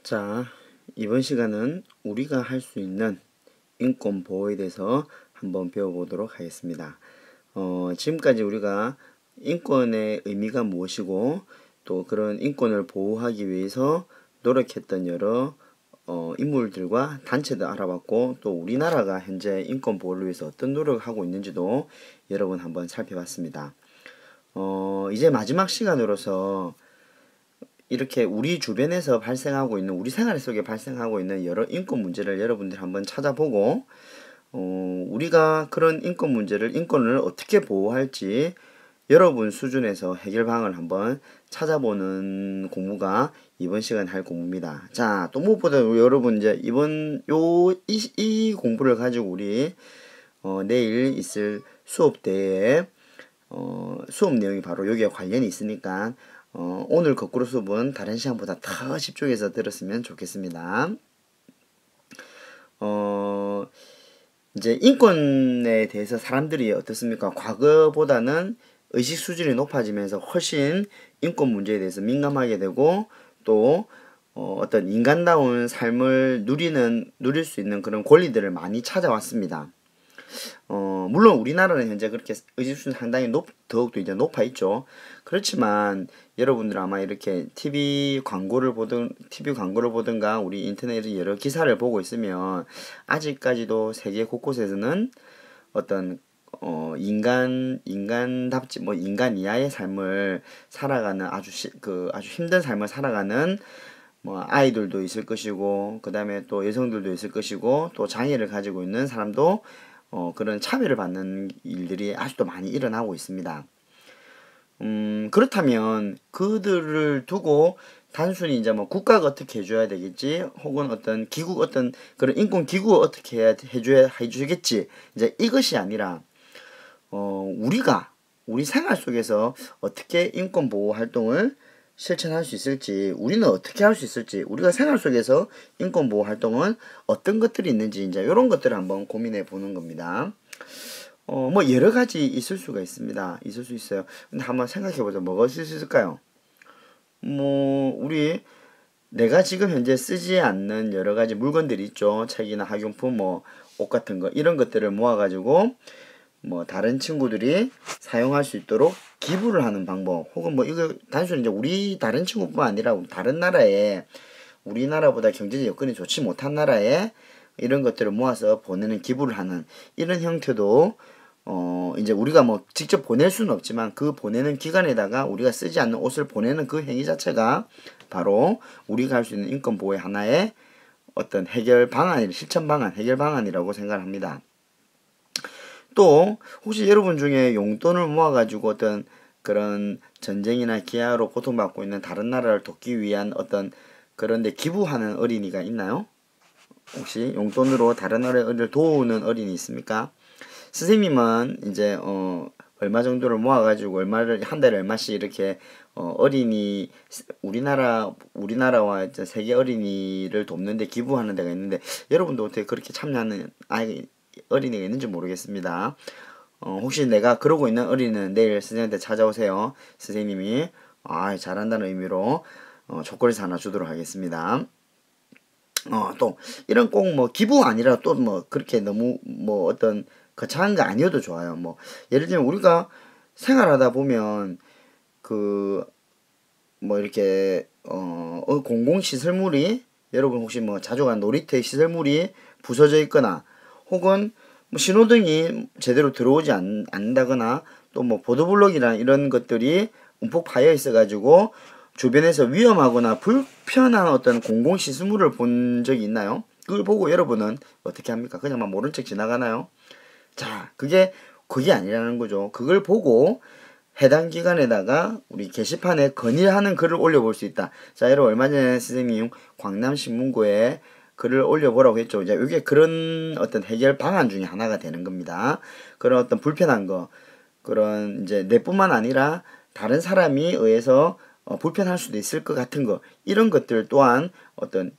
자, 이번 시간은 우리가 할 수 있는 인권 보호에 대해서 한번 배워보도록 하겠습니다. 지금까지 우리가 인권의 의미가 무엇이고 또 그런 인권을 보호하기 위해서 노력했던 여러 인물들과 단체도 알아봤고, 또 우리나라가 현재 인권 보호를 위해서 어떤 노력을 하고 있는지도 여러분 한번 살펴봤습니다. 이제 마지막 시간으로서 이렇게 우리 주변에서 발생하고 있는, 우리 생활 속에 발생하고 있는 여러 인권 문제를 여러분들 한번 찾아보고, 우리가 그런 인권 문제를, 인권을 어떻게 보호할지 여러분 수준에서 해결 방안을 한번 찾아보는 공부가 이번 시간 할 공부입니다. 자, 또 무엇보다 여러분 이제 이 공부를 가지고 우리 내일 있을 수업 때에 수업 내용이 바로 여기에 관련이 있으니까 오늘 거꾸로 수업은 다른 시간보다 더 집중해서 들었으면 좋겠습니다. 이제 인권에 대해서 사람들이 어떻습니까? 과거보다는 의식 수준이 높아지면서 훨씬 인권 문제에 대해서 민감하게 되고, 또 어떤 인간다운 삶을 누릴 수 있는 그런 권리들을 많이 찾아왔습니다. 물론 우리나라는 현재 그렇게 의식수준이 상당히 더욱더 이제 높아 있죠. 그렇지만 여러분들 아마 이렇게 TV 광고를 보든가 우리 인터넷에 여러 기사를 보고 있으면 아직까지도 세계 곳곳에서는 어떤 인간답지, 인간 이하의 삶을 살아가는 아주 힘든 삶을 살아가는 아이들도 있을 것이고, 그 다음에 또 여성들도 있을 것이고, 또 장애를 가지고 있는 사람도 그런 차별을 받는 일들이 아직도 많이 일어나고 있습니다. 그렇다면 그들을 두고 단순히 이제 국가가 어떻게 해줘야 되겠지, 혹은 어떤 그런 인권 기구가 어떻게 해주겠지, 이제 이것이 아니라 우리 생활 속에서 어떻게 인권 보호 활동을 실천할 수 있을지, 우리는 어떻게 할 수 있을지, 우리가 생활 속에서 인권 보호 활동은 어떤 것들이 있는지, 이제 이런 것들을 한번 고민해 보는 겁니다. 여러 가지 있을 수가 있습니다. 있을 수 있어요. 근데 한번 생각해 보자. 뭐가 있을 수 있을까요? 내가 지금 현재 쓰지 않는 여러 가지 물건들이 있죠. 책이나 학용품, 옷 같은 거, 이런 것들을 모아가지고 다른 친구들이 사용할 수 있도록 기부를 하는 방법, 혹은 이거 단순히 이제 우리 다른 친구뿐만 아니라 다른 나라에, 우리나라보다 경제적 여건이 좋지 못한 나라에 이런 것들을 모아서 보내는, 기부를 하는 이런 형태도 이제 우리가 직접 보낼 수는 없지만 그 보내는 기관에다가 우리가 쓰지 않는 옷을 보내는 그 행위 자체가 바로 우리가 할 수 있는 인권 보호의 하나의 어떤 해결 방안이라고 생각합니다. 또 혹시 여러분 중에 용돈을 모아가지고 어떤 그런 전쟁이나 기아로 고통받고 있는 다른 나라를 돕기 위한 어떤 그런데 기부하는 어린이가 있나요? 혹시 용돈으로 다른 나라를 도우는 어린이 있습니까? 선생님은 이제 얼마 정도를 모아가지고 한 달에 얼마씩 이렇게 어린이, 우리나라와 이제 세계 어린이를 돕는데 기부하는 데가 있는데, 여러분도 어떻게 그렇게 참여하는 어린이가 있는지 모르겠습니다. 혹시 내가 그러고 있는 어린이는 내일 선생님한테 찾아오세요. 선생님이 잘한다는 의미로 초콜릿 하나 주도록 하겠습니다. 또 이런 꼭 기부 아니라 또 그렇게 너무 어떤 거창한 거 아니어도 좋아요. 예를 들면 우리가 생활하다 보면 이렇게 공공시설물이, 여러분 혹시 자주 가는 놀이터 시설물이 부서져 있거나, 혹은 신호등이 제대로 들어오지 않는다거나, 또 보도블록이나 이런 것들이 움푹 파여 있어가지고 주변에서 위험하거나 불편한 어떤 공공시설물을 본 적이 있나요? 그걸 보고 여러분은 어떻게 합니까? 그냥 모른 척 지나가나요? 자, 그게 아니라는 거죠. 그걸 보고 해당 기관에다가 우리 게시판에 건의하는 글을 올려볼 수 있다. 자, 여러분 얼마 전에 선생님 광남신문고에 글을 올려보라고 했죠. 이제 이게 그런 어떤 해결 방안 중에 하나가 되는 겁니다. 그런 어떤 불편한 거, 그런 이제 내뿐만 아니라 다른 사람이 의해서 불편할 수도 있을 것 같은 거, 이런 것들 또한 어떤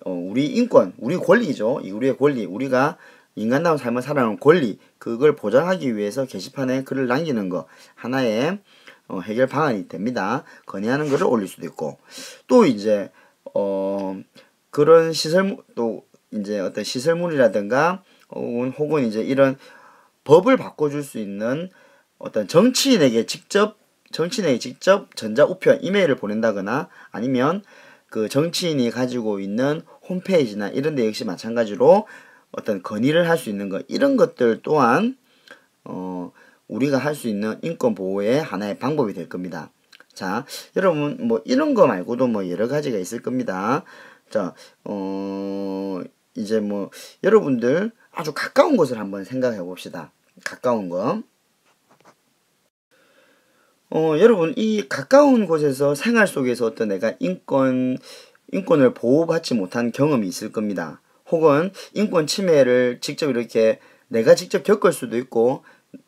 우리 권리죠. 우리의 권리, 우리가 인간다운 삶을 살아가는 권리, 그걸 보장하기 위해서 게시판에 글을 남기는 거 하나의 해결 방안이 됩니다. 건의하는 글을 올릴 수도 있고, 또 이제 그런 시설물 또 이제 어떤 시설물이라든가 혹은 이제 이런 법을 바꿔줄 수 있는 어떤 정치인에게 직접 전자우편 이메일을 보낸다거나 아니면 그 정치인이 가지고 있는 홈페이지나 이런 데 역시 마찬가지로 어떤 건의를 할 수 있는 것, 이런 것들 또한 우리가 할 수 있는 인권 보호의 하나의 방법이 될 겁니다. 자, 여러분 뭐 이런 거 말고도 뭐 여러 가지가 있을 겁니다. 자, 이제 뭐 여러분들 아주 가까운 것을 한번 생각해 봅시다. 가까운 거. 여러분 이 가까운 곳에서 생활 속에서 어떤 내가 인권을 보호받지 못한 경험이 있을 겁니다. 혹은 인권 침해를 직접 이렇게 내가 직접 겪을 수도 있고,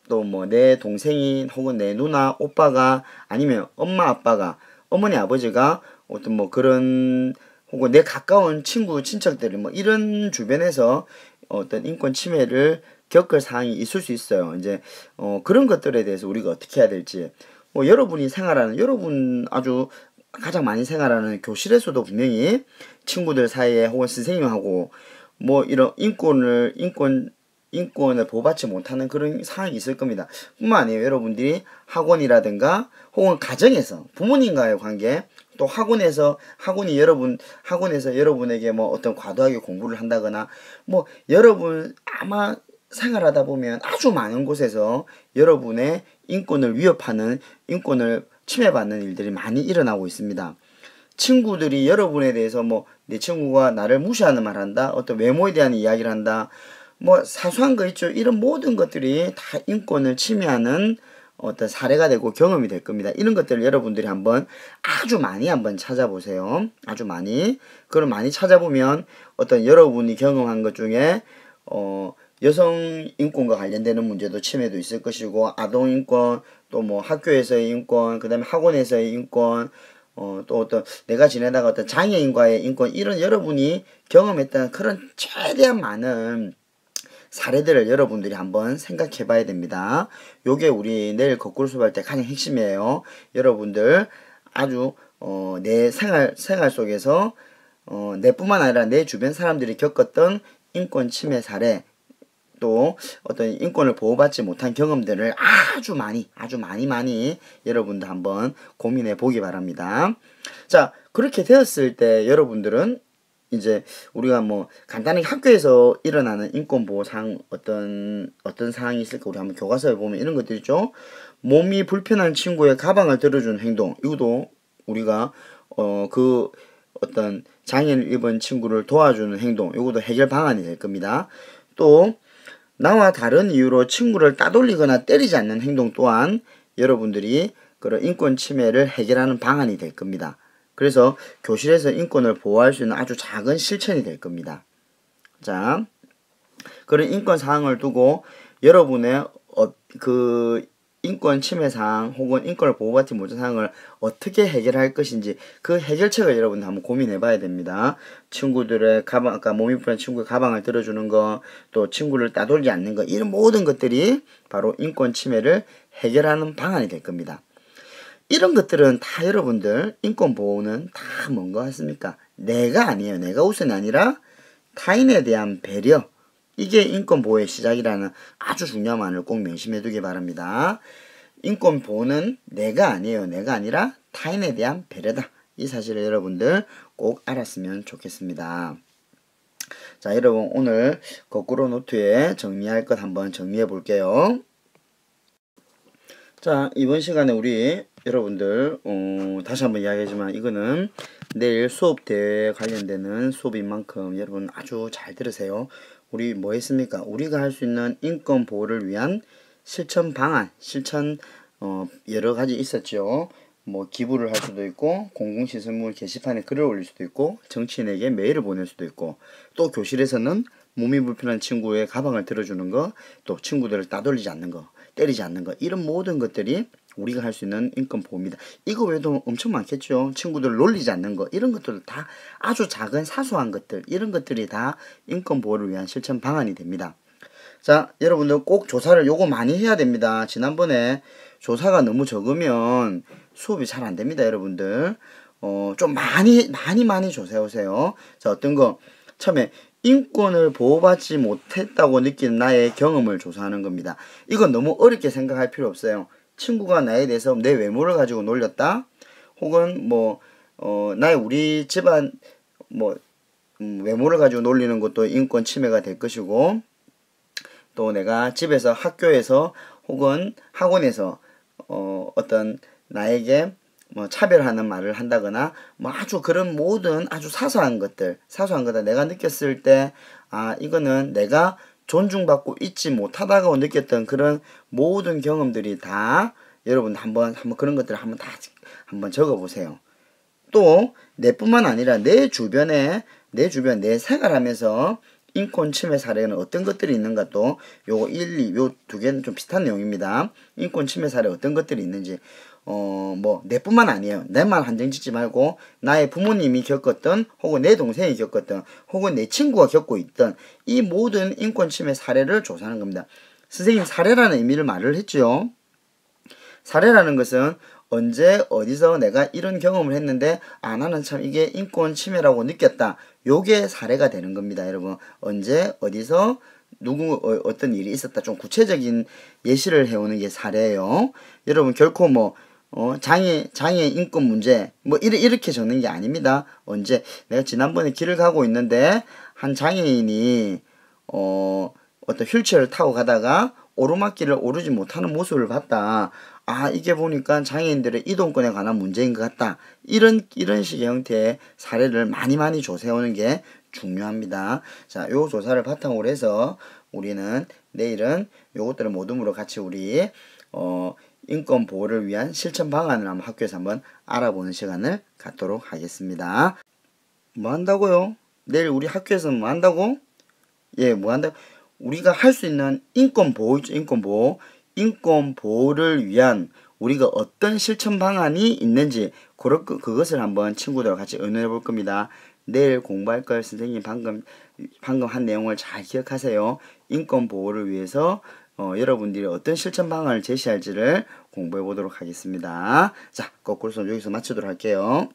또 뭐 내 동생이 혹은 내 누나 오빠가 아니면 엄마 아빠가 어머니 아버지가 어떤 뭐 그런 혹은 내 가까운 친구 친척들이 뭐 이런 주변에서 어떤 인권 침해를 겪을 사항이 있을 수 있어요. 이제 그런 것들에 대해서 우리가 어떻게 해야 될지, 뭐 여러분이 생활하는, 여러분 아주 가장 많이 생활하는 교실에서도 분명히 친구들 사이에 혹은 선생님하고 뭐 이런 인권을 보호받지 못하는 그런 상황이 있을 겁니다. 뿐만 아니에요. 여러분들이 학원이라든가 혹은 가정에서 부모님과의 관계, 또 학원에서 여러분에게 뭐 어떤 과도하게 공부를 한다거나, 뭐 여러분 아마 생활하다 보면 아주 많은 곳에서 여러분의 인권을 위협하는, 인권을 침해받는 일들이 많이 일어나고 있습니다. 친구들이 여러분에 대해서 뭐 내 친구가 나를 무시하는 말 한다, 어떤 외모에 대한 이야기를 한다, 뭐 사소한 거 있죠. 이런 모든 것들이 다 인권을 침해하는 어떤 사례가 되고 경험이 될 겁니다. 이런 것들을 여러분들이 아주 많이 한번 찾아보세요. 아주 많이. 그걸 많이 찾아보면 어떤 여러분이 경험한 것 중에 여성 인권과 관련되는 문제도 침해도 있을 것이고, 아동 인권, 또 뭐 학교에서의 인권, 그다음에 학원에서의 인권, 또 어떤 내가 지내다가 어떤 장애인과의 인권, 이런 여러분이 경험했던 그런 최대한 많은 사례들을 여러분들이 한번 생각해 봐야 됩니다. 요게 우리 내일 거꾸로 수업할 때 가장 핵심이에요. 여러분들 아주 내 생활 속에서 내뿐만 아니라 내 주변 사람들이 겪었던 인권 침해 사례, 또 어떤 인권을 보호받지 못한 경험들을 아주 많이 여러분들 한번 고민해 보기 바랍니다. 자, 그렇게 되었을 때 여러분들은 이제 우리가 뭐 간단하게 학교에서 일어나는 인권보호 사항, 어떤 사항이 있을까, 우리 한번 교과서에 보면 이런 것들 있죠. 몸이 불편한 친구의 가방을 들어주는 행동, 이것도 우리가 그 어떤 장애를 입은 친구를 도와주는 행동, 이것도 해결 방안이 될 겁니다. 또 나와 다른 이유로 친구를 따돌리거나 때리지 않는 행동 또한 여러분들이 그런 인권 침해를 해결하는 방안이 될 겁니다. 그래서 교실에서 인권을 보호할 수 있는 아주 작은 실천이 될 겁니다. 자, 그런 인권 사항을 두고 여러분의 그 인권 침해 사항 혹은 인권을 보호받지 못한 사항을 어떻게 해결할 것인지, 그 해결책을 여러분들 한번 고민해 봐야 됩니다. 친구들의 가방, 아까 몸이 불편한 친구의 가방을 들어주는 거, 또 친구를 따돌리지 않는 거, 이런 모든 것들이 바로 인권 침해를 해결하는 방안이 될 겁니다. 이런 것들은 다 여러분들 인권 보호는 다 뭔가 같습니까? 내가 아니에요. 내가 우선이 아니라 타인에 대한 배려, 이게 인권 보호의 시작이라는 아주 중요한 말을 꼭 명심해 두기 바랍니다. 인권 보호는 내가 아니에요. 내가 아니라 타인에 대한 배려다. 이 사실을 여러분들 꼭 알았으면 좋겠습니다. 자, 여러분 오늘 거꾸로 노트에 정리할 것 한번 정리해 볼게요. 자, 이번 시간에 우리 여러분들 다시 한번 이야기하지만 이거는 내일 수업 대회에 관련되는 수업인 만큼 여러분 아주 잘 들으세요. 우리 뭐 했습니까? 우리가 할 수 있는 인권 보호를 위한 실천 방안, 여러 가지 있었죠. 뭐 기부를 할 수도 있고, 공공시설물 게시판에 글을 올릴 수도 있고, 정치인에게 메일을 보낼 수도 있고, 또 교실에서는 몸이 불편한 친구의 가방을 들어주는 거, 또 친구들을 따돌리지 않는 거, 때리지 않는 거, 이런 모든 것들이 우리가 할 수 있는 인권 보호입니다. 이거 외에도 엄청 많겠죠. 친구들을 놀리지 않는 거, 이런 것들 다 아주 작은 사소한 것들, 이런 것들이 다 인권 보호를 위한 실천 방안이 됩니다. 자, 여러분들 꼭 조사를 요거 많이 해야 됩니다. 지난번에 조사가 너무 적으면 수업이 잘 안 됩니다. 여러분들 좀 많이 조사해오세요. 자, 어떤 거 처음에 인권을 보호받지 못했다고 느끼는 나의 경험을 조사하는 겁니다. 이건 너무 어렵게 생각할 필요 없어요. 친구가 나에 대해서 내 외모를 가지고 놀렸다, 혹은 나의 우리 집안 외모를 가지고 놀리는 것도 인권 침해가 될 것이고, 또 내가 집에서, 학교에서 혹은 학원에서 어떤 나에게 차별하는 말을 한다거나 아주 그런 모든 아주 사소한 것들 내가 느꼈을 때 이거는 내가 존중받고 있지 못하다고 느꼈던 그런 모든 경험들이 다 여러분 한번 그런 것들을 한번 적어보세요. 또 내뿐만 아니라 내 주변 내 생활하면서 인권 침해 사례는 어떤 것들이 있는가, 또 요거 1, 2, 요 두 개는 좀 비슷한 내용입니다. 인권 침해 사례 어떤 것들이 있는지, 내뿐만 아니에요. 내만 한정 짓지 말고 나의 부모님이 겪었던, 혹은 내 동생이 겪었던, 혹은 내 친구가 겪고 있던 이 모든 인권 침해 사례를 조사하는 겁니다. 선생님, 사례라는 의미를 말을 했죠. 사례라는 것은 언제 어디서 내가 이런 경험을 했는데 나는 참 이게 인권 침해라고 느꼈다, 요게 사례가 되는 겁니다. 여러분, 언제 어디서 어떤 일이 있었다, 좀 구체적인 예시를 해오는 게 사례예요. 여러분, 결코 장애 인권 문제 이렇게 적는 게 아닙니다. 언제 내가 지난번에 길을 가고 있는데 한 장애인이 어떤 휠체어를 타고 가다가 오르막길을 오르지 못하는 모습을 봤다. 이게 보니까 장애인들의 이동권에 관한 문제인 것 같다. 이런 식의 형태의 사례를 많이 조사해오는 게 중요합니다. 자, 요 조사를 바탕으로 해서 우리는 내일은 요것들을 모둠으로 같이 우리 인권 보호를 위한 실천 방안을 한번 학교에서 한번 알아보는 시간을 갖도록 하겠습니다. 뭐 한다고요? 내일 우리 학교에서는 뭐 한다고? 예, 뭐 한다? 우리가 할 수 있는 인권 보호 있죠, 인권 보호. 인권 보호를 위한 우리가 어떤 실천 방안이 있는지 그것을 한번 친구들과 같이 의논해 볼 겁니다. 내일 공부할 걸 선생님 방금 한 내용을 잘 기억하세요. 인권 보호를 위해서 여러분들이 어떤 실천 방안을 제시할지를 공부해 보도록 하겠습니다. 자, 거꾸로 손 여기서 마치도록 할게요.